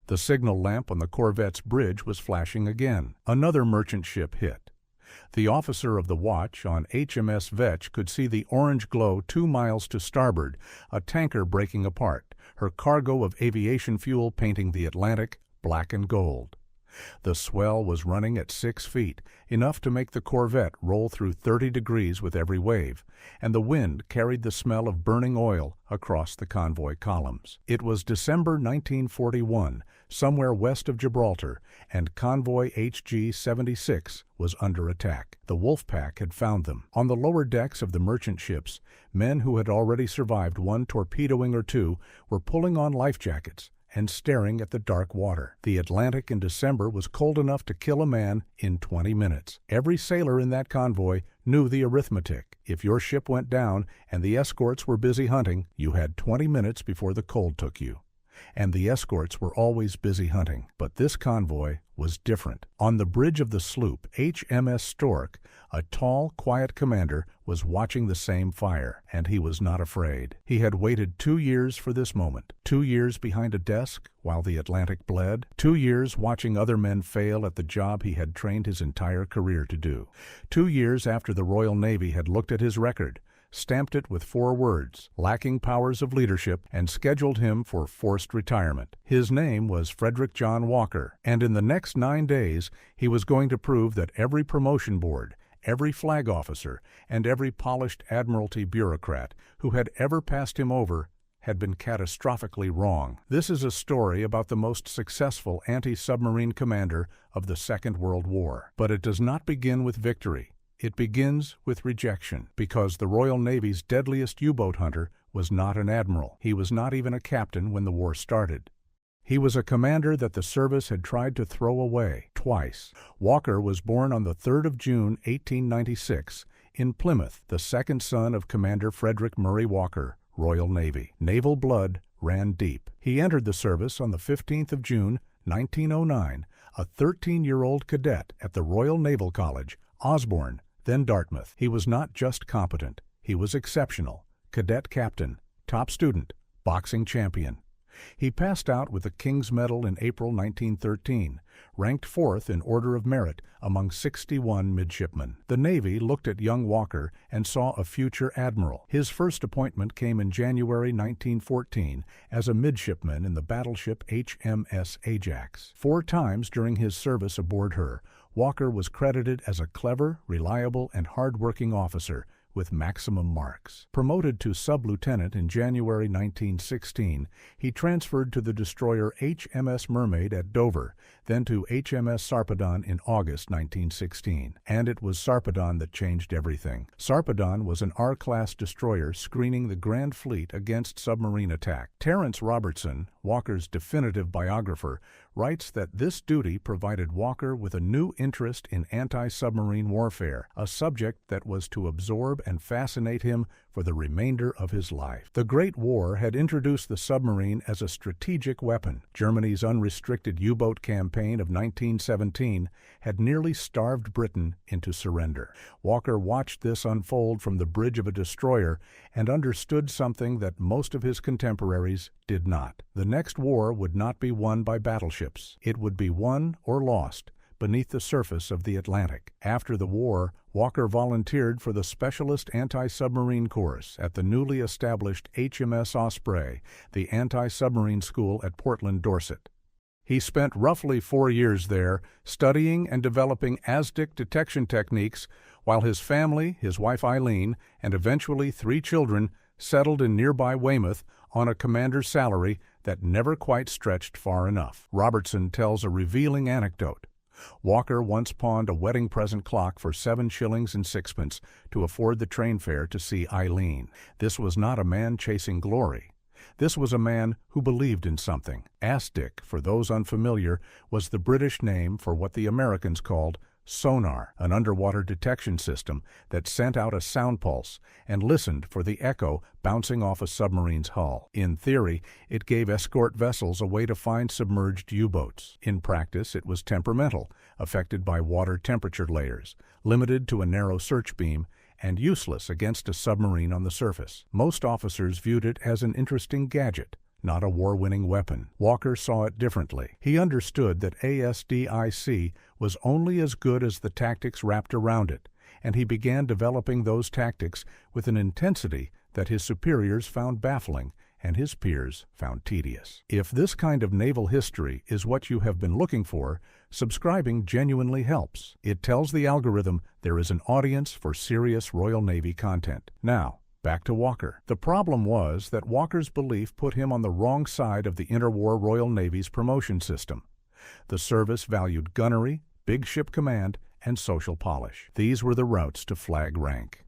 The signal lamp on the corvette's bridge was flashing again. Another merchant ship hit. The officer of the watch on HMS Vetch could see the orange glow 2 miles to starboard, a tanker breaking apart, her cargo of aviation fuel painting the Atlantic black and gold. The swell was running at 6 feet, enough to make the corvette roll through 30 degrees with every wave, and the wind carried the smell of burning oil across the convoy columns. It was December 1941, somewhere west of Gibraltar, and Convoy HG-76 was under attack. The wolf pack had found them. On the lower decks of the merchant ships, men who had already survived one torpedoing or two were pulling on life jackets and staring at the dark water. The Atlantic in December was cold enough to kill a man in 20 minutes. Every sailor in that convoy knew the arithmetic. If your ship went down and the escorts were busy hunting, you had 20 minutes before the cold took you. And the escorts were always busy hunting. But this convoy was different. On the bridge of the sloop HMS Stork, a tall, quiet commander was watching the same fire, and he was not afraid. He had waited 2 years for this moment. 2 years behind a desk while the Atlantic bled. 2 years watching other men fail at the job he had trained his entire career to do. 2 years after the Royal Navy had looked at his record, stamped it with 4 words, lacking powers of leadership, and scheduled him for forced retirement. His name was Frederic John Walker, and in the next 9 days he was going to prove that every promotion board, every flag officer, and every polished Admiralty bureaucrat who had ever passed him over had been catastrophically wrong. This is a story about the most successful anti-submarine commander of the Second World War. But it does not begin with victory. It begins with rejection, because the Royal Navy's deadliest U-boat hunter was not an admiral. He was not even a captain when the war started. He was a commander that the service had tried to throw away twice. Walker was born on the 3rd of June, 1896, in Plymouth, the second son of Commander Frederic Murray Walker, Royal Navy. Naval blood ran deep. He entered the service on the 15th of June, 1909, a 13-year-old cadet at the Royal Naval College, Osborne, then Dartmouth. He was not just competent, he was exceptional. Cadet captain, top student, boxing champion. He passed out with the King's Medal in April 1913, ranked 4th in order of merit among 61 midshipmen. The Navy looked at young Walker and saw a future admiral. His first appointment came in January 1914 as a midshipman in the battleship HMS Ajax. 4 times during his service aboard her, Walker was credited as a clever, reliable, and hard-working officer with maximum marks. Promoted to sub-lieutenant in January 1916, he transferred to the destroyer HMS Mermaid at Dover, then to HMS Sarpedon in August 1916. And it was Sarpedon that changed everything. Sarpedon was an R-class destroyer screening the Grand Fleet against submarine attack. Terence Robertson, Walker's definitive biographer, writes that this duty provided Walker with a new interest in anti-submarine warfare, a subject that was to absorb and fascinate him for the remainder of his life. The Great War had introduced the submarine as a strategic weapon. Germany's unrestricted U-boat campaign of 1917 had nearly starved Britain into surrender. Walker watched this unfold from the bridge of a destroyer and understood something that most of his contemporaries did not. The next war would not be won by battleships. It would be won or lost beneath the surface of the Atlantic. After the war, Walker volunteered for the Specialist Anti-Submarine Course at the newly established HMS Osprey, the anti-submarine school at Portland, Dorset. He spent roughly 4 years there, studying and developing ASDIC detection techniques, while his family, his wife Eileen, and eventually 3 children settled in nearby Weymouth on a commander's salary that never quite stretched far enough. Robertson tells a revealing anecdote. Walker once pawned a wedding present clock for 7 shillings and 6pence to afford the train fare to see Eileen. This was not a man chasing glory. This was a man who believed in something. ASDIC, for those unfamiliar, was the British name for what the Americans called sonar, an underwater detection system that sent out a sound pulse and listened for the echo bouncing off a submarine's hull. In theory, it gave escort vessels a way to find submerged U-boats. In practice, it was temperamental, affected by water temperature layers, limited to a narrow search beam, and useless against a submarine on the surface. Most officers viewed it as an interesting gadget, not a war-winning weapon. Walker saw it differently. He understood that ASDIC was only as good as the tactics wrapped around it, and he began developing those tactics with an intensity that his superiors found baffling and his peers found tedious. If this kind of naval history is what you have been looking for, subscribing genuinely helps. It tells the algorithm there is an audience for serious Royal Navy content. Now, back to Walker. The problem was that Walker's belief put him on the wrong side of the interwar Royal Navy's promotion system. The service valued gunnery, big ship command, and social polish. These were the routes to flag rank.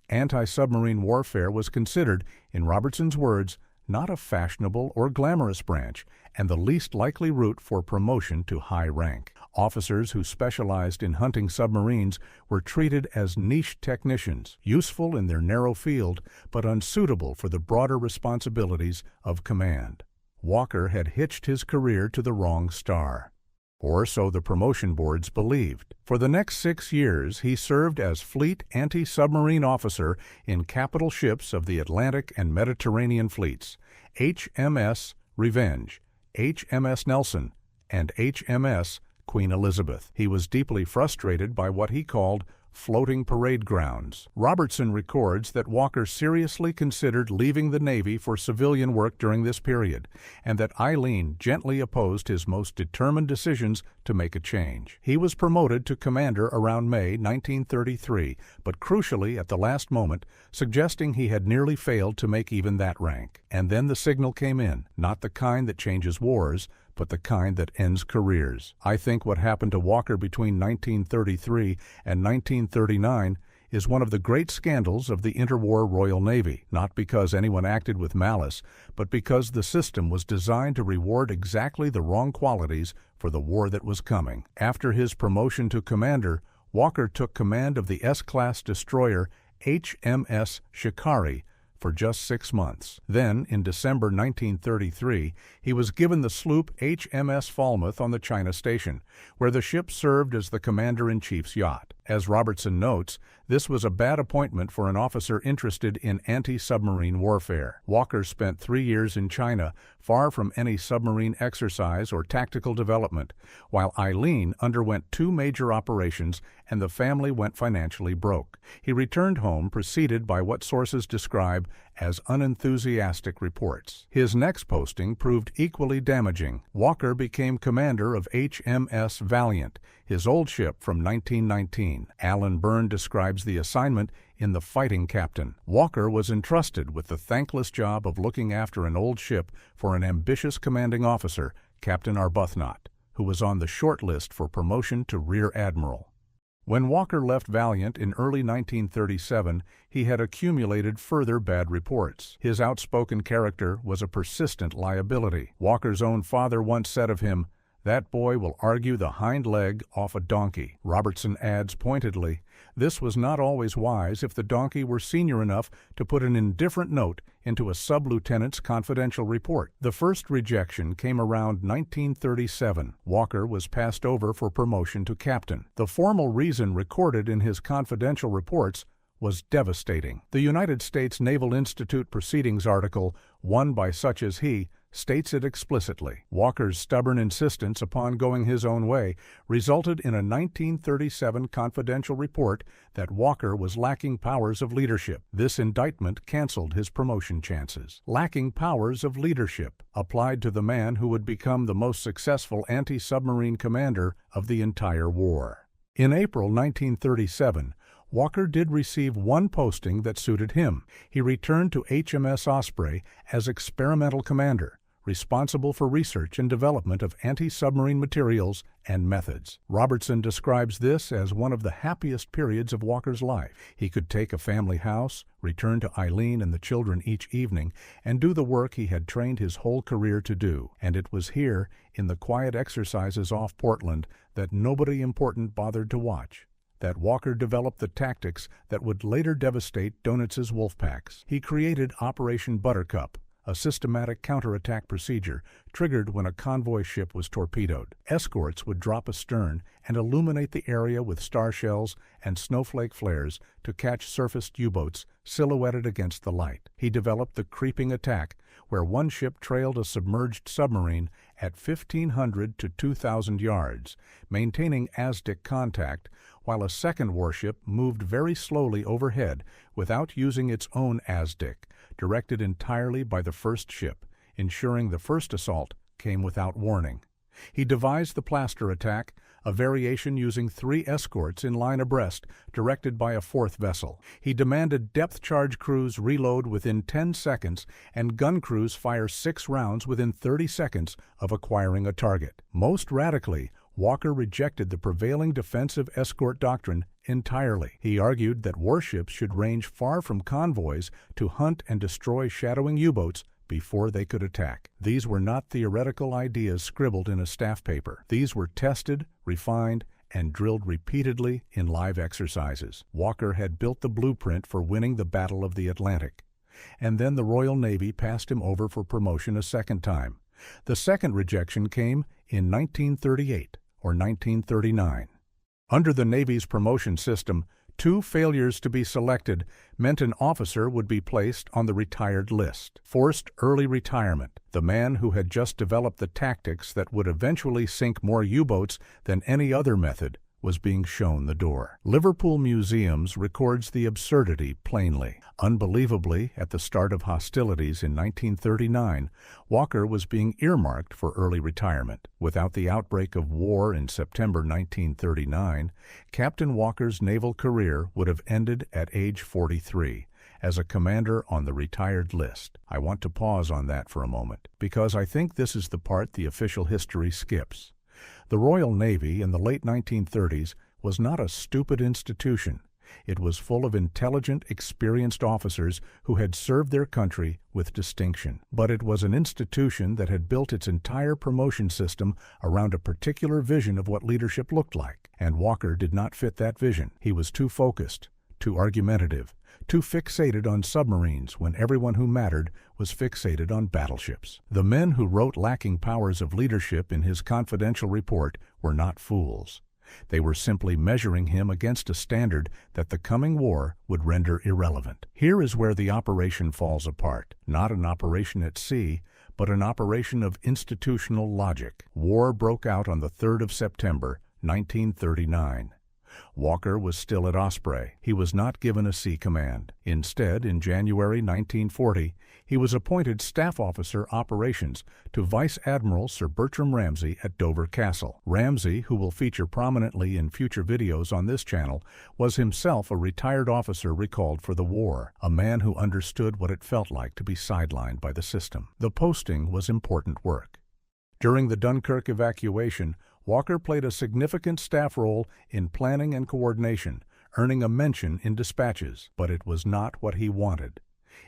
Anti-submarine warfare was considered, in Robertson's words, not a fashionable or glamorous branch, and the least likely route for promotion to high rank. Officers who specialized in hunting submarines were treated as niche technicians, useful in their narrow field, but unsuitable for the broader responsibilities of command. Walker had hitched his career to the wrong star. Or so the promotion boards believed. For the next 6 years, he served as Fleet Anti-Submarine Officer in capital ships of the Atlantic and Mediterranean fleets, HMS Revenge, HMS Nelson, and HMS Queen Elizabeth. He was deeply frustrated by what he called floating parade grounds. Robertson records that Walker seriously considered leaving the Navy for civilian work during this period, and that Eileen gently opposed his most determined decisions to make a change. He was promoted to commander around May 1933, but crucially at the last moment, suggesting he had nearly failed to make even that rank. And then the signal came in, not the kind that changes wars, but the kind that ends careers. I think what happened to Walker between 1933 and 1939 is one of the great scandals of the interwar Royal Navy, not because anyone acted with malice, but because the system was designed to reward exactly the wrong qualities for the war that was coming. After his promotion to commander, Walker took command of the S-class destroyer HMS Shikari for just 6 months. Then, in December 1933, he was given the sloop HMS Falmouth on the China Station, where the ship served as the commander-in-chief's yacht. As Robertson notes, this was a bad appointment for an officer interested in anti-submarine warfare. Walker spent 3 years in China, far from any submarine exercise or tactical development, while Eileen underwent 2 major operations and the family went financially broke. He returned home preceded by what sources describe as unenthusiastic reports. His next posting proved equally damaging. Walker became commander of HMS Valiant, his old ship from 1919. Alan Byrne describes the assignment in The Fighting Captain. Walker was entrusted with the thankless job of looking after an old ship for an ambitious commanding officer, Captain Arbuthnot, who was on the short list for promotion to Rear Admiral. When Walker left Valiant in early 1937, he had accumulated further bad reports. His outspoken character was a persistent liability. Walker's own father once said of him, "That boy will argue the hind leg off a donkey." Robertson adds pointedly, this was not always wise if the donkey were senior enough to put an indifferent note into a sub-lieutenant's confidential report. The first rejection came around 1937. Walker was passed over for promotion to captain. The formal reason recorded in his confidential reports was devastating. The United States Naval Institute Proceedings article, "One by Such as He," states it explicitly. Walker's stubborn insistence upon going his own way resulted in a 1937 confidential report that Walker was lacking powers of leadership. This indictment canceled his promotion chances. Lacking powers of leadership applied to the man who would become the most successful anti-submarine commander of the entire war. In April 1937, Walker did receive one posting that suited him. He returned to HMS Osprey as experimental commander, responsible for research and development of anti-submarine materials and methods. Robertson describes this as one of the happiest periods of Walker's life. He could take a family house, return to Eileen and the children each evening, and do the work he had trained his whole career to do. And it was here, in the quiet exercises off Portland, that nobody important bothered to watch, that Walker developed the tactics that would later devastate Dönitz's wolf packs. He created Operation Buttercup, a systematic counterattack procedure triggered when a convoy ship was torpedoed. Escorts would drop astern and illuminate the area with star shells and snowflake flares to catch surfaced U-boats silhouetted against the light. He developed the creeping attack, where one ship trailed a submerged submarine at 1,500 to 2,000 yards, maintaining ASDIC contact, while a second warship moved very slowly overhead without using its own ASDIC, directed entirely by the first ship, ensuring the first assault came without warning. He devised the plaster attack, a variation using 3 escorts in line abreast, directed by a 4th vessel. He demanded depth charge crews reload within 10 seconds and gun crews fire 6 rounds within 30 seconds of acquiring a target. Most radically, Walker rejected the prevailing defensive escort doctrine entirely. He argued that warships should range far from convoys to hunt and destroy shadowing U-boats before they could attack. These were not theoretical ideas scribbled in a staff paper. These were tested, refined, and drilled repeatedly in live exercises. Walker had built the blueprint for winning the Battle of the Atlantic. And then the Royal Navy passed him over for promotion a second time. The second rejection came in 1938 or 1939. Under the Navy's promotion system, 2 failures to be selected meant an officer would be placed on the retired list. Forced early retirement. The man who had just developed the tactics that would eventually sink more U-boats than any other method was being shown the door. Liverpool Museums records the absurdity plainly. Unbelievably, at the start of hostilities in 1939, Walker was being earmarked for early retirement. Without the outbreak of war in September 1939, Captain Walker's naval career would have ended at age 43, as a commander on the retired list. I want to pause on that for a moment, because I think this is the part the official history skips. The Royal Navy in the late 1930s was not a stupid institution. It was full of intelligent, experienced officers who had served their country with distinction. But it was an institution that had built its entire promotion system around a particular vision of what leadership looked like. And Walker did not fit that vision. He was too focused, too argumentative, too fixated on submarines when everyone who mattered was fixated on battleships. The men who wrote lacking powers of leadership in his confidential report were not fools. They were simply measuring him against a standard that the coming war would render irrelevant. Here is where the operation falls apart. Not an operation at sea, but an operation of institutional logic. War broke out on the 3rd of September, 1939. Walker was still at Osprey. He was not given a sea command. Instead, in January 1940, he was appointed Staff Officer Operations to Vice Admiral Sir Bertram Ramsay at Dover Castle. Ramsay, who will feature prominently in future videos on this channel, was himself a retired officer recalled for the war, a man who understood what it felt like to be sidelined by the system. The posting was important work. During the Dunkirk evacuation, Walker played a significant staff role in planning and coordination, earning a mention in dispatches, but it was not what he wanted.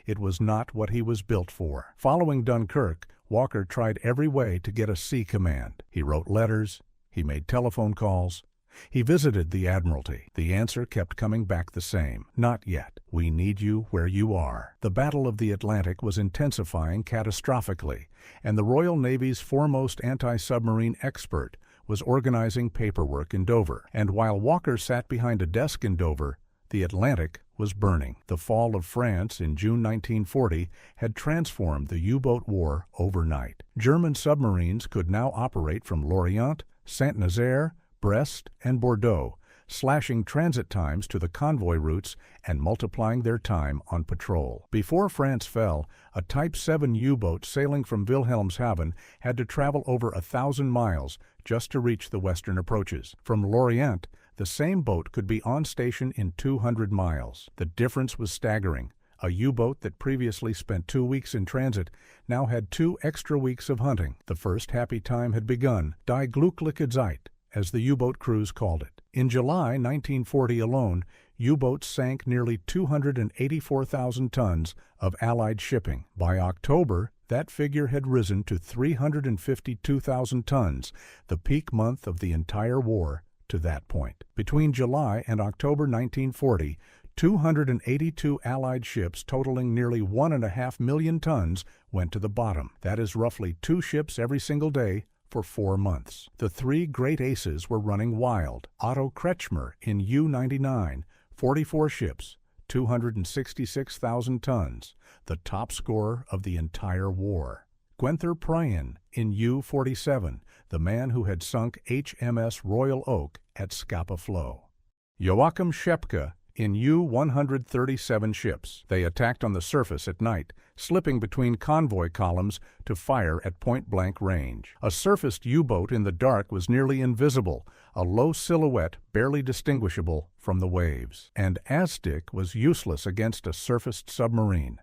It was not what he was built for. Following Dunkirk, Walker tried every way to get a sea command. He wrote letters, he made telephone calls, he visited the Admiralty. The answer kept coming back the same. Not yet. We need you where you are. The Battle of the Atlantic was intensifying catastrophically, and the Royal Navy's foremost anti-submarine expert was organizing paperwork in Dover. And while Walker sat behind a desk in Dover, the Atlantic was burning. The fall of France in June 1940 had transformed the U-boat war overnight. German submarines could now operate from Lorient, Saint-Nazaire, Brest, and Bordeaux, slashing transit times to the convoy routes and multiplying their time on patrol. Before France fell, a Type 7 U-boat sailing from Wilhelmshaven had to travel over 1,000 miles just to reach the western approaches. From Lorient, the same boat could be on station in 200 miles. The difference was staggering. A U-boat that previously spent 2 weeks in transit now had 2 extra weeks of hunting. The first happy time had begun, die Glückliche Zeit, as the U-boat crews called it. In July 1940 alone, U-boats sank nearly 284,000 tons of Allied shipping. By October, that figure had risen to 352,000 tons, the peak month of the entire war to that point. Between July and October 1940, 282 Allied ships totaling nearly 1.5 million tons went to the bottom. That is roughly 2 ships every single day for 4 months. The 3 great aces were running wild. Otto Kretschmer in U-99, 44 ships, 266,000 tons, the top scorer of the entire war. Guenther Pryen in U-47, the man who had sunk HMS Royal Oak at Scapa Flow. Joachim Schepke in U-137 ships. They attacked on the surface at night, slipping between convoy columns to fire at point-blank range. A surfaced U-boat in the dark was nearly invisible, a low silhouette barely distinguishable from the waves. And Aztec was useless against a surfaced submarine.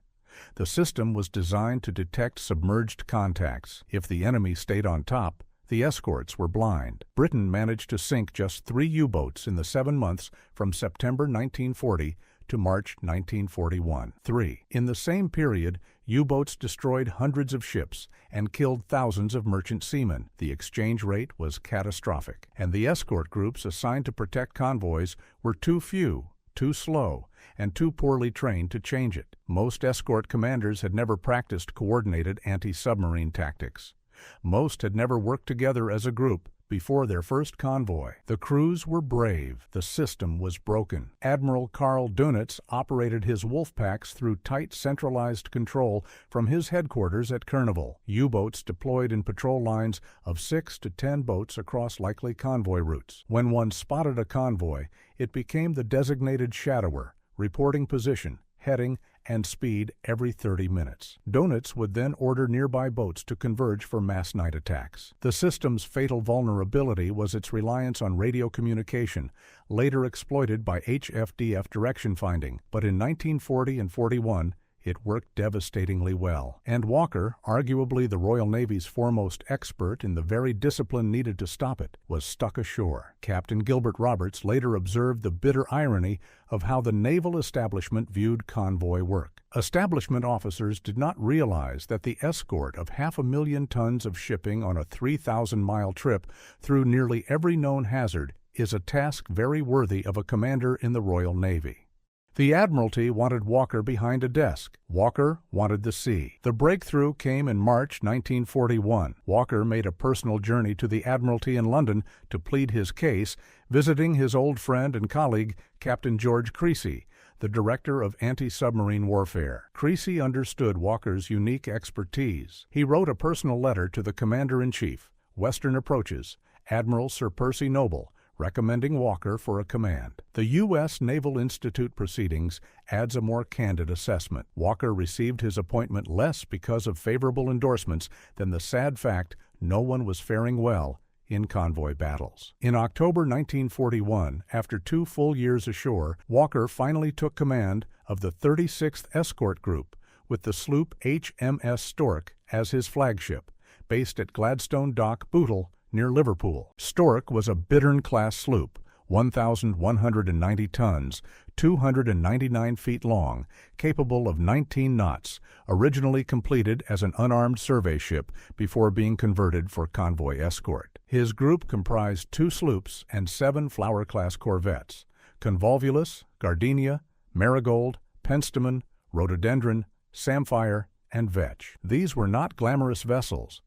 The system was designed to detect submerged contacts. If the enemy stayed on top, the escorts were blind. Britain managed to sink just 3 U-boats in the 7 months from September 1940 to March 1941. 3. In the same period, U-boats destroyed hundreds of ships and killed thousands of merchant seamen. The exchange rate was catastrophic, and the escort groups assigned to protect convoys were too few, too slow, and too poorly trained to change it. Most escort commanders had never practiced coordinated anti-submarine tactics. Most had never worked together as a group before their first convoy. The crews were brave. The system was broken. Admiral Karl Dönitz operated his wolf packs through tight centralized control from his headquarters at Carnival. U-boats deployed in patrol lines of 6 to 10 boats across likely convoy routes. When one spotted a convoy, it became the designated shadower, reporting position, heading, and speed every 30 minutes. Dönitz would then order nearby boats to converge for mass night attacks. The system's fatal vulnerability was its reliance on radio communication, later exploited by HFDF direction finding, but in 1940 and 41, it worked devastatingly well. And Walker, arguably the Royal Navy's foremost expert in the very discipline needed to stop it, was stuck ashore. Captain Gilbert Roberts later observed the bitter irony of how the naval establishment viewed convoy work. Establishment officers did not realize that the escort of 500,000 tons of shipping on a 3,000-mile trip through nearly every known hazard is a task very worthy of a commander in the Royal Navy. The Admiralty wanted Walker behind a desk. Walker wanted the sea. The breakthrough came in March 1941. Walker made a personal journey to the Admiralty in London to plead his case, visiting his old friend and colleague, Captain George Creasy, the director of anti-submarine warfare. Creasy understood Walker's unique expertise. He wrote a personal letter to the Commander-in-Chief, Western Approaches, Admiral Sir Percy Noble, recommending Walker for a command. The U.S. Naval Institute Proceedings adds a more candid assessment. Walker received his appointment less because of favorable endorsements than the sad fact no one was faring well in convoy battles. In October 1941, after 2 full years ashore, Walker finally took command of the 36th Escort Group, with the sloop HMS Stork as his flagship, based at Gladstone Dock, Bootle, near Liverpool. Stork was a Bittern-class sloop, 1,190 tons, 299 feet long, capable of 19 knots, originally completed as an unarmed survey ship before being converted for convoy escort. His group comprised 2 sloops and 7 Flower-class corvettes, Convolvulus, Gardenia, Marigold, Penstemon, Rhododendron, Samphire, and Vetch. These were not glamorous vessels.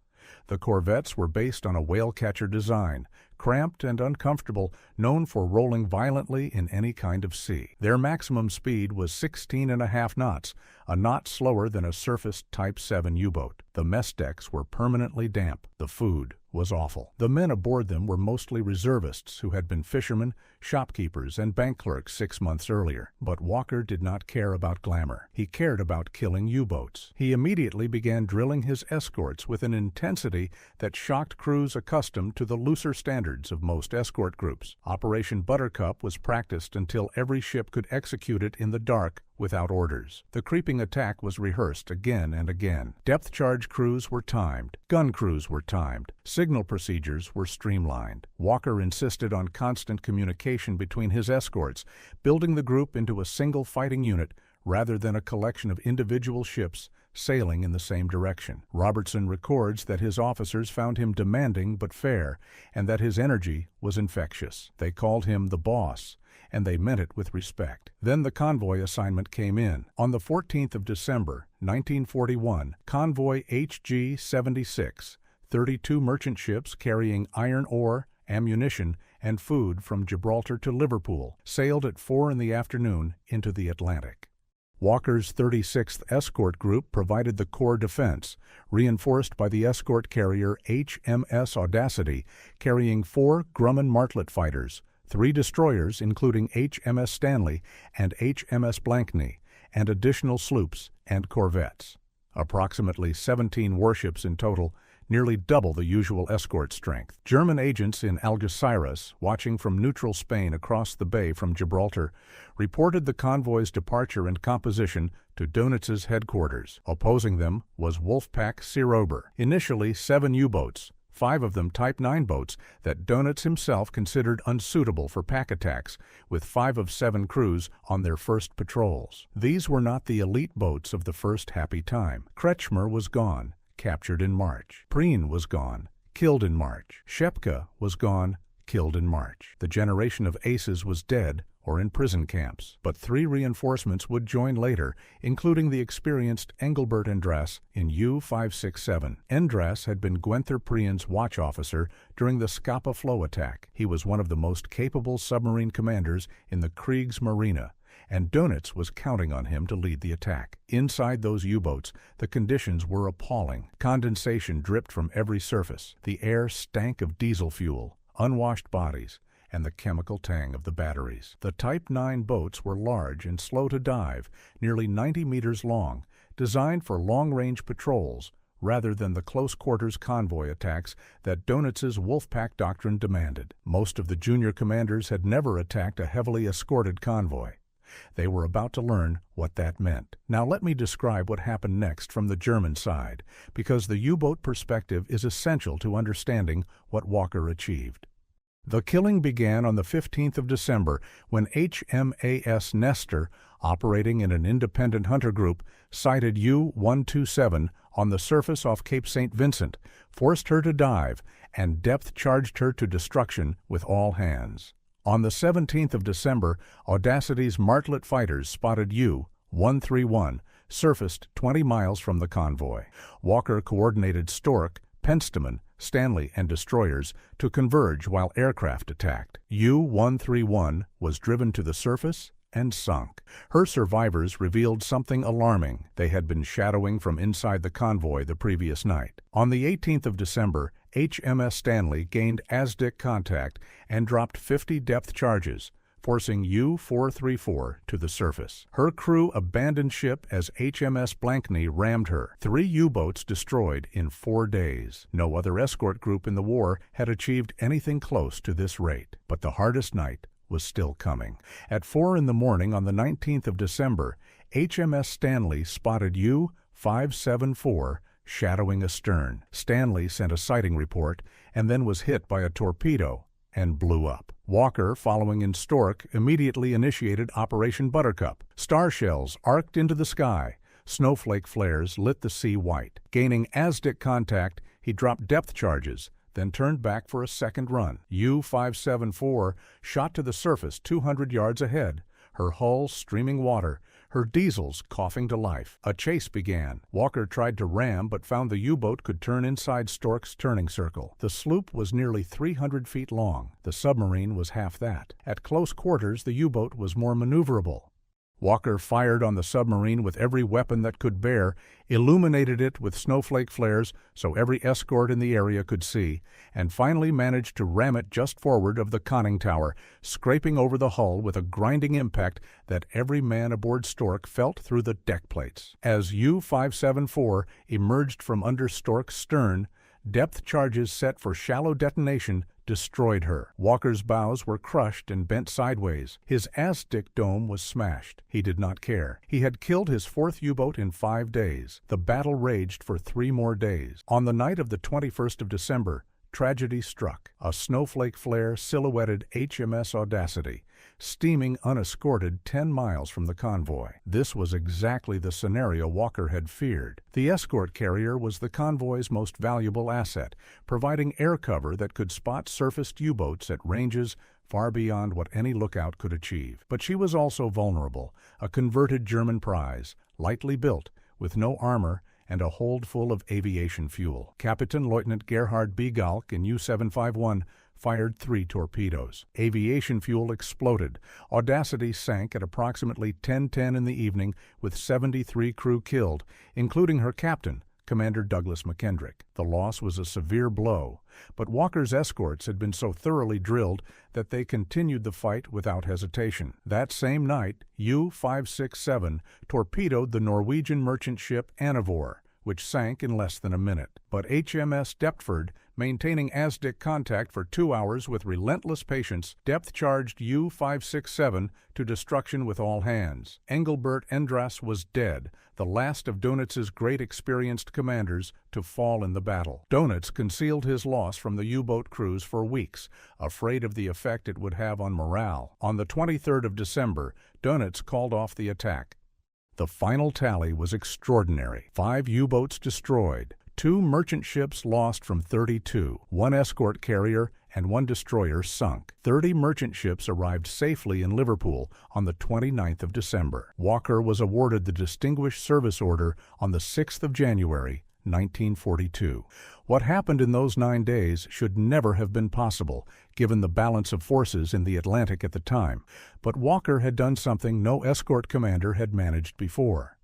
The corvettes were based on a whale-catcher design, cramped and uncomfortable, known for rolling violently in any kind of sea. Their maximum speed was 16.5 knots, a knot slower than a surfaced Type 7 U-boat. The mess decks were permanently damp. The food was awful. The men aboard them were mostly reservists who had been fishermen, shopkeepers, and bank clerks 6 months earlier. But Walker did not care about glamour. He cared about killing U-boats. He immediately began drilling his escorts with an intensity that shocked crews accustomed to the looser standards of most escort groups. Operation Buttercup was practiced until every ship could execute it in the dark without orders. The creeping attack was rehearsed again and again. Depth charge crews were timed. Gun crews were timed. Signal procedures were streamlined. Walker insisted on constant communication between his escorts, building the group into a single fighting unit rather than a collection of individual ships sailing in the same direction. Robertson records that his officers found him demanding but fair, and that his energy was infectious. They called him the boss, and they meant it with respect. Then the convoy assignment came in. On the 14th of December, 1941, Convoy HG-76, 32 merchant ships carrying iron ore, ammunition, and food from Gibraltar to Liverpool, sailed at 4 in the afternoon into the Atlantic. Walker's 36th Escort Group provided the core defense, reinforced by the escort carrier HMS Audacity, carrying 4 Grumman Martlet fighters, 3 destroyers including HMS Stanley and HMS Blankney, and additional sloops and corvettes. Approximately 17 warships in total, nearly double the usual escort strength. German agents in Algeciras, watching from neutral Spain across the bay from Gibraltar, reported the convoy's departure and composition to Dönitz's headquarters. Opposing them was Wolfpack Seerober. Initially 7 U-boats, 5 of them Type 9 boats that Dönitz himself considered unsuitable for pack attacks, with 5 of 7 crews on their first patrols. These were not the elite boats of the first happy time. Kretschmer was gone, captured in March. Prien was gone, killed in March. Schepke was gone, killed in March. The generation of aces was dead or in prison camps, but 3 reinforcements would join later, including the experienced Engelbert Endras in U-567. Endras had been Guenther Prien's watch officer during the Scapa Flow attack. He was one of the most capable submarine commanders in the Kriegsmarine, and Dönitz was counting on him to lead the attack. Inside those U-boats, the conditions were appalling. Condensation dripped from every surface. The air stank of diesel fuel, unwashed bodies, and the chemical tang of the batteries. The Type 9 boats were large and slow to dive, nearly 90 meters long, designed for long-range patrols rather than the close-quarters convoy attacks that Dönitz's Wolfpack doctrine demanded. Most of the junior commanders had never attacked a heavily escorted convoy. They were about to learn what that meant. Now let me describe what happened next from the German side, because the U-boat perspective is essential to understanding what Walker achieved. The killing began on the 15th of December when HMAS Nestor, operating in an independent hunter group, sighted U-127 on the surface off Cape St. Vincent, forced her to dive, and depth-charged her to destruction with all hands. On the 17th of December, Audacity's Martlet fighters spotted U-131, surfaced 20 miles from the convoy. Walker coordinated Stork, Penstamen, Stanley, and destroyers to converge while aircraft attacked. U-131 was driven to the surface and sunk. Her survivors revealed something alarming. They had been shadowing from inside the convoy the previous night. On the 18th of December, HMS Stanley gained ASDIC contact and dropped 50 depth charges, forcing U-434 to the surface. Her crew abandoned ship as HMS Blankney rammed her. 3 U-boats destroyed in 4 days. No other escort group in the war had achieved anything close to this rate. But the hardest night was still coming. At 4 in the morning on the 19th of December, HMS Stanley spotted U-574 shadowing astern. Stanley sent a sighting report and then was hit by a torpedo and blew up. Walker, following in Stork, immediately initiated Operation Buttercup. Star shells arced into the sky. Snowflake flares lit the sea white. Gaining ASDIC contact, he dropped depth charges, then turned back for a second run. U-574 shot to the surface 200 yards ahead, her hull streaming water, her diesels coughing to life. A chase began. Walker tried to ram but found the U-boat could turn inside Stork's turning circle. The sloop was nearly 300 feet long. The submarine was half that. At close quarters, the U-boat was more maneuverable. Walker fired on the submarine with every weapon that could bear, illuminated it with snowflake flares so every escort in the area could see, and finally managed to ram it just forward of the conning tower, scraping over the hull with a grinding impact that every man aboard Stork felt through the deck plates. As U-574 emerged from under Stork's stern, depth charges set for shallow detonation destroyed her. Walker's bows were crushed and bent sideways. His ASDIC dome was smashed. He did not care. He had killed his 4th U-boat in 5 days. The battle raged for 3 more days. On the night of the 21st of December, tragedy struck. A snowflake flare silhouetted HMS Audacity, steaming unescorted 10 miles from the convoy. This was exactly the scenario Walker had feared. The escort carrier was the convoy's most valuable asset, providing air cover that could spot surfaced U-boats at ranges far beyond what any lookout could achieve. But she was also vulnerable, a converted German prize, lightly built, with no armor and a hold full of aviation fuel. Captain Lieutenant Gerhard B. Galk in U-751 fired 3 torpedoes. Aviation fuel exploded. Audacity sank at approximately 10:10 in the evening with 73 crew killed, including her captain, Commander Douglas McKendrick. The loss was a severe blow, but Walker's escorts had been so thoroughly drilled that they continued the fight without hesitation. That same night, U-567 torpedoed the Norwegian merchant ship Anivor, which sank in less than a minute. But HMS Deptford, maintaining ASDIC contact for 2 hours with relentless patience, depth-charged U-567 to destruction with all hands. Engelbert Endras was dead, the last of Dönitz's great experienced commanders to fall in the battle. Dönitz concealed his loss from the U-boat crews for weeks, afraid of the effect it would have on morale. On the 23rd of December, Dönitz called off the attack. The final tally was extraordinary. 5 U-boats destroyed, 2 merchant ships lost from 32, 1 escort carrier and 1 destroyer sunk. 30 merchant ships arrived safely in Liverpool on the 29th of December. Walker was awarded the Distinguished Service Order on the 6th of January, 1942. What happened in those 9 days should never have been possible, given the balance of forces in the Atlantic at the time, but Walker had done something no escort commander had managed before.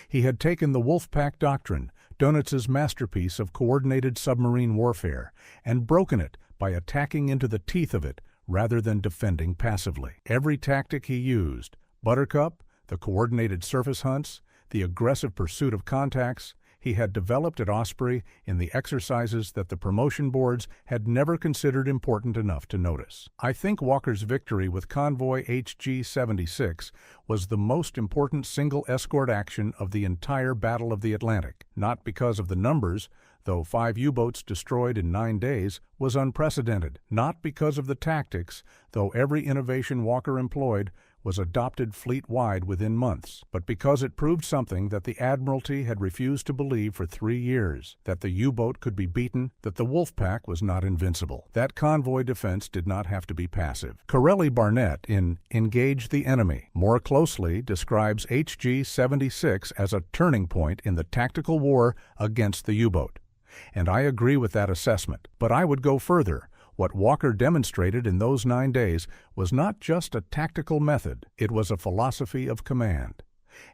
He had taken the Wolfpack Doctrine, Dönitz's masterpiece of coordinated submarine warfare, and broken it by attacking into the teeth of it rather than defending passively. Every tactic he used, Buttercup, the coordinated surface hunts, the aggressive pursuit of contacts, he had developed at Osprey in the exercises that the promotion boards had never considered important enough to notice. I think Walker's victory with Convoy HG-76 was the most important single escort action of the entire Battle of the Atlantic, not because of the numbers, though 5 U-boats destroyed in 9 days was unprecedented, not because of the tactics, though every innovation Walker employed was adopted fleet-wide within months, but because it proved something that the Admiralty had refused to believe for 3 years, that the U-boat could be beaten, that the Wolfpack was not invincible. That convoy defense did not have to be passive. Correlli Barnett, in Engage the Enemy, more closely describes HG-76 as a turning point in the tactical war against the U-boat. And I agree with that assessment, but I would go further. What Walker demonstrated in those 9 days was not just a tactical method, it was a philosophy of command.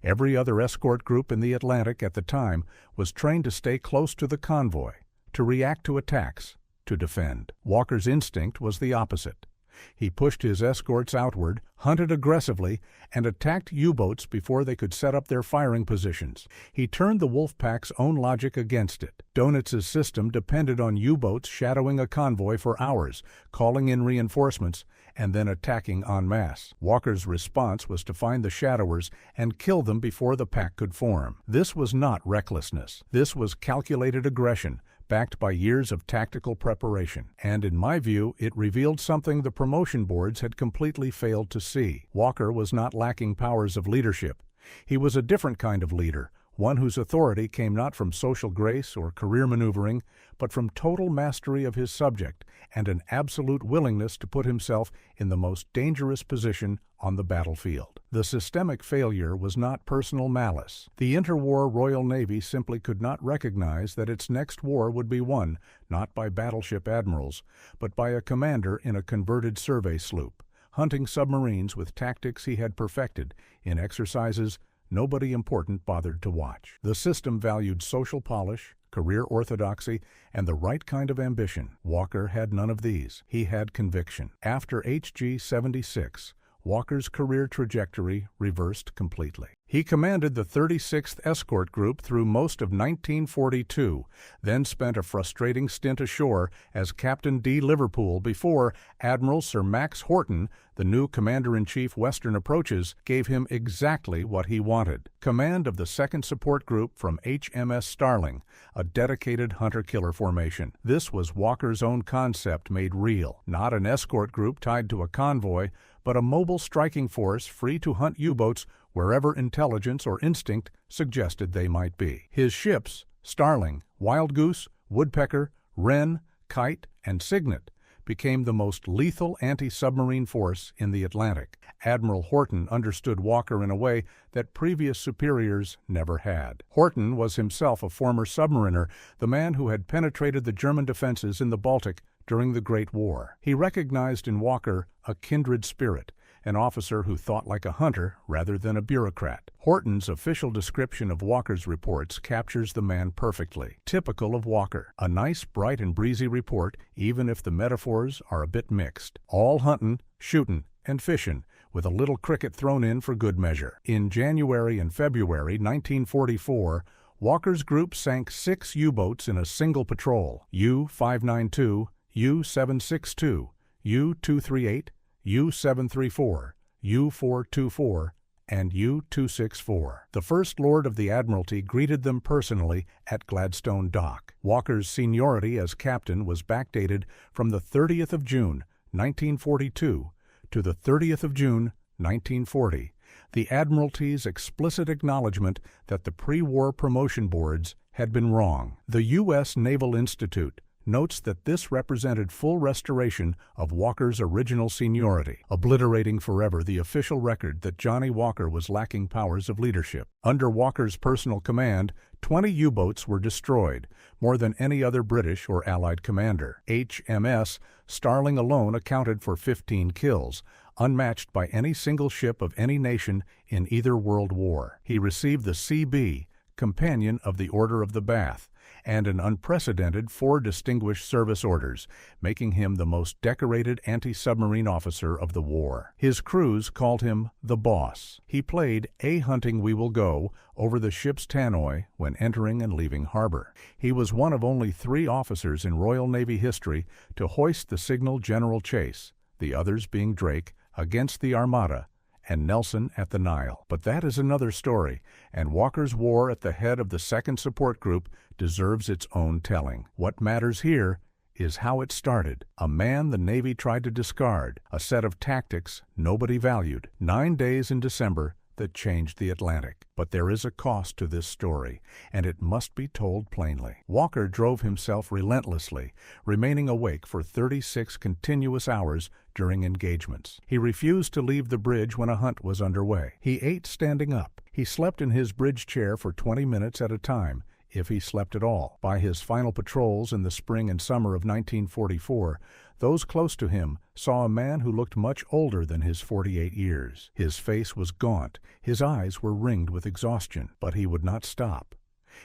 Every other escort group in the Atlantic at the time was trained to stay close to the convoy, to react to attacks, to defend. Walker's instinct was the opposite. He pushed his escorts outward, hunted aggressively, and attacked U-boats before they could set up their firing positions. He turned the Wolfpack's own logic against it. Dönitz's system depended on U-boats shadowing a convoy for hours, calling in reinforcements, and then attacking en masse. Walker's response was to find the shadowers and kill them before the pack could form. This was not recklessness. This was calculated aggression, backed by years of tactical preparation. And in my view, it revealed something the promotion boards had completely failed to see. Walker was not lacking powers of leadership. He was a different kind of leader, one whose authority came not from social grace or career maneuvering, but from total mastery of his subject and an absolute willingness to put himself in the most dangerous position on the battlefield. The systemic failure was not personal malice. The interwar Royal Navy simply could not recognize that its next war would be won not by battleship admirals, but by a commander in a converted survey sloop, hunting submarines with tactics he had perfected in exercises nobody important bothered to watch. The system valued social polish, career orthodoxy, and the right kind of ambition. Walker had none of these. He had conviction. After HG-76, Walker's career trajectory reversed completely. He commanded the 36th Escort Group through most of 1942, then spent a frustrating stint ashore as Captain D. Liverpool before Admiral Sir Max Horton, the new Commander-in-Chief Western Approaches, gave him exactly what he wanted: command of the 2nd Support Group from HMS Starling, a dedicated hunter-killer formation. This was Walker's own concept made real, not an escort group tied to a convoy, but a mobile striking force free to hunt U-boats wherever intelligence or instinct suggested they might be. His ships, Starling, Wild Goose, Woodpecker, Wren, Kite, and Cygnet, became the most lethal anti-submarine force in the Atlantic. Admiral Horton understood Walker in a way that previous superiors never had. Horton was himself a former submariner, the man who had penetrated the German defenses in the Baltic during the Great War. He recognized in Walker a kindred spirit, an officer who thought like a hunter rather than a bureaucrat. Horton's official description of Walker's reports captures the man perfectly. Typical of Walker: a nice, bright, and breezy report, even if the metaphors are a bit mixed. All huntin', shootin', and fishin', with a little cricket thrown in for good measure. In January and February 1944, Walker's group sank 6 U-boats in a single patrol: U-592, U-762, U-238, U-734, U-424, and U-264. The First Lord of the Admiralty greeted them personally at Gladstone Dock. Walker's seniority as captain was backdated from the 30th of June, 1942, to the 30th of June, 1940, the Admiralty's explicit acknowledgement that the pre-war promotion boards had been wrong. The U.S. Naval Institute notes that this represented full restoration of Walker's original seniority, obliterating forever the official record that Johnnie Walker was lacking powers of leadership. Under Walker's personal command, 20 U-boats were destroyed, more than any other British or Allied commander. HMS Starling alone accounted for 15 kills, unmatched by any single ship of any nation in either World War. He received the C.B., Companion of the Order of the Bath, and an unprecedented 4 Distinguished Service Orders, making him the most decorated anti-submarine officer of the war. His crews called him the Boss. He played "A Hunting We Will Go" over the ship's tannoy when entering and leaving harbor. He was one of only 3 officers in Royal Navy history to hoist the signal General Chase, the others being Drake, against the Armada, and Nelson at the Nile. But that is another story, and Walker's war at the head of the 2nd Support Group deserves its own telling. What matters here is how it started. A man the Navy tried to discard, a set of tactics nobody valued. 9 days in December that changed the Atlantic. But there is a cost to this story, and it must be told plainly. Walker drove himself relentlessly, remaining awake for 36 continuous hours during engagements. He refused to leave the bridge when a hunt was underway. He ate standing up. He slept in his bridge chair for 20 minutes at a time, if he slept at all. By his final patrols in the spring and summer of 1944, those close to him saw a man who looked much older than his 48 years. His face was gaunt, his eyes were ringed with exhaustion, but he would not stop.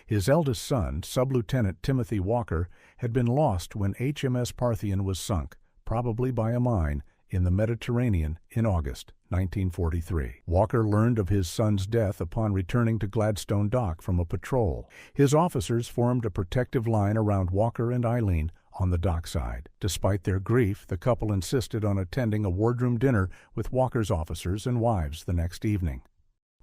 His eldest son, Sub-Lieutenant Timothy Walker, had been lost when HMS Parthian was sunk, probably by a mine, in the Mediterranean in August 1943. Walker learned of his son's death upon returning to Gladstone Dock from a patrol. His officers formed a protective line around Walker and Eileen on the dockside. Despite their grief, the couple insisted on attending a wardroom dinner with Walker's officers and wives the next evening.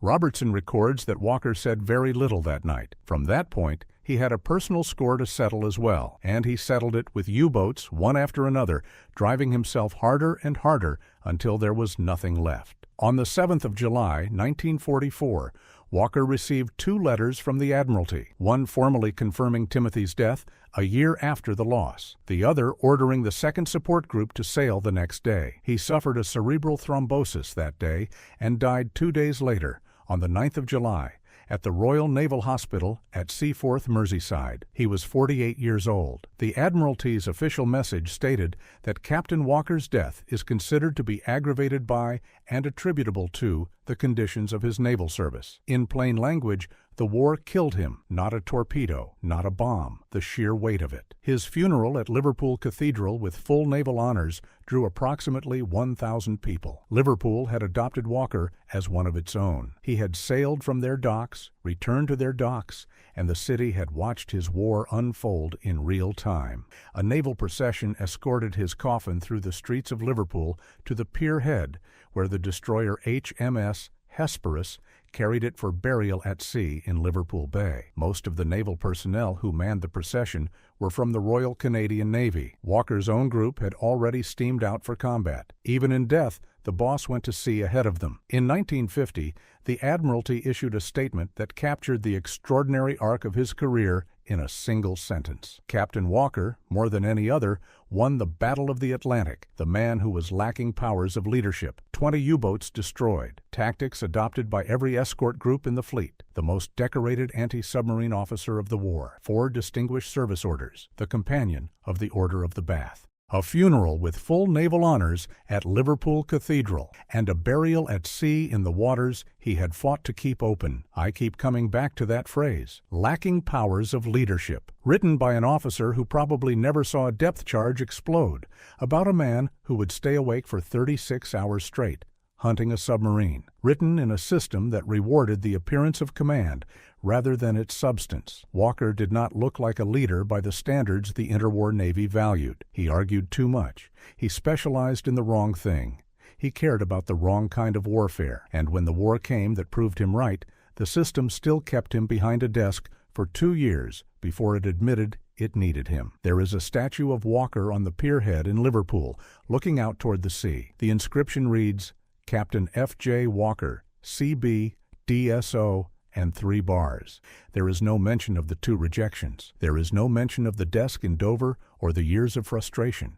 Robertson records that Walker said very little that night. From that point, he had a personal score to settle as well, and he settled it with U-boats one after another, driving himself harder and harder until there was nothing left. On the 7th of July, 1944, Walker received 2 letters from the Admiralty, one formally confirming Timothy's death a year after the loss, the other ordering the 2nd Support Group to sail the next day. He suffered a cerebral thrombosis that day and died 2 days later, on the 9th of July, at the Royal Naval Hospital at Seaforth, Merseyside. He was 48 years old. The Admiralty's official message stated that Captain Walker's death is considered to be aggravated by and attributable to the conditions of his naval service. In plain language, the war killed him, not a torpedo, not a bomb, the sheer weight of it. His funeral at Liverpool Cathedral with full naval honors drew approximately 1,000 people. Liverpool had adopted Walker as one of its own. He had sailed from their docks, returned to their docks, and the city had watched his war unfold in real time. A naval procession escorted his coffin through the streets of Liverpool to the pier head, where the destroyer HMS Hesperus carried it for burial at sea in Liverpool Bay. Most of the naval personnel who manned the procession were from the Royal Canadian Navy. Walker's own group had already steamed out for combat. Even in death, the boss went to sea ahead of them. In 1950, the Admiralty issued a statement that captured the extraordinary arc of his career in a single sentence. Captain Walker, more than any other, won the Battle of the Atlantic, the man who was lacking powers of leadership. 20 U-boats destroyed, tactics adopted by every escort group in the fleet, the most decorated anti-submarine officer of the war, 4 distinguished service orders, the companion of the Order of the Bath. A funeral with full naval honors at Liverpool Cathedral, and a burial at sea in the waters he had fought to keep open. I keep coming back to that phrase, lacking powers of leadership, written by an officer who probably never saw a depth charge explode, about a man who would stay awake for 36 hours straight, hunting a submarine, written in a system that rewarded the appearance of command rather than its substance. Walker did not look like a leader by the standards the interwar Navy valued. He argued too much. He specialized in the wrong thing. He cared about the wrong kind of warfare, and when the war came that proved him right, the system still kept him behind a desk for 2 years before it admitted it needed him. There is a statue of Walker on the pierhead in Liverpool, looking out toward the sea. The inscription reads, Captain F.J. Walker, C.B., D.S.O., and 3 bars. There is no mention of the 2 rejections. There is no mention of the desk in Dover or the years of frustration.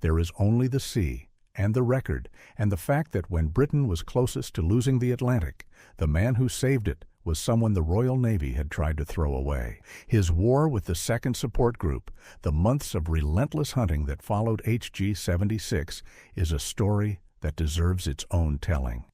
There is only the sea and the record and the fact that when Britain was closest to losing the Atlantic, the man who saved it was someone the Royal Navy had tried to throw away. His war with the 2nd Support Group, the months of relentless hunting that followed HG-76, is a story that deserves its own telling.